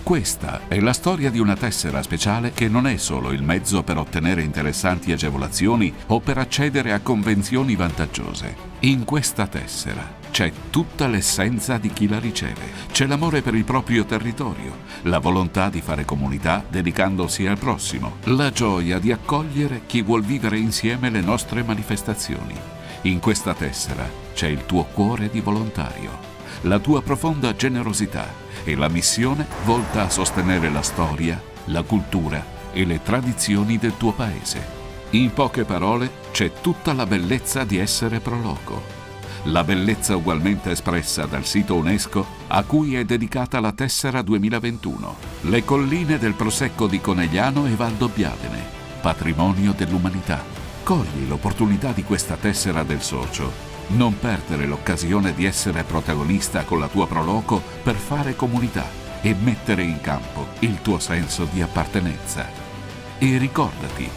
Questa è la storia di una tessera speciale che non è solo il mezzo per ottenere interessanti agevolazioni o per accedere a convenzioni vantaggiose. In questa tessera c'è tutta l'essenza di chi la riceve. C'è l'amore per il proprio territorio, la volontà di fare comunità dedicandosi al prossimo, la gioia di accogliere chi vuol vivere insieme le nostre manifestazioni. In questa tessera c'è il tuo cuore di volontario, la tua profonda generosità e la missione volta a sostenere la storia, la cultura e le tradizioni del tuo paese. In poche parole, c'è tutta la bellezza di essere Proloco. La bellezza ugualmente espressa dal sito UNESCO a cui è dedicata la tessera 2021. Le colline del Prosecco di Conegliano e Valdobbiadene, patrimonio dell'umanità. Cogli l'opportunità di questa tessera del socio. Non perdere l'occasione di essere protagonista con la tua Proloco per fare comunità e mettere in campo il tuo senso di appartenenza. E ricordati,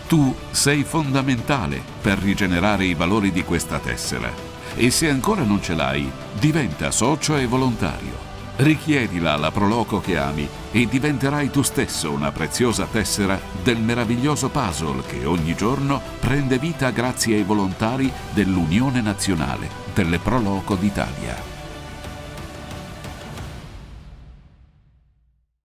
tu sei fondamentale per rigenerare i valori di questa tessera. E se ancora non ce l'hai, diventa socio e volontario. Richiedila alla Proloco che ami e diventerai tu stesso una preziosa tessera del meraviglioso puzzle che ogni giorno prende vita grazie ai volontari dell'Unione Nazionale delle Proloco d'Italia.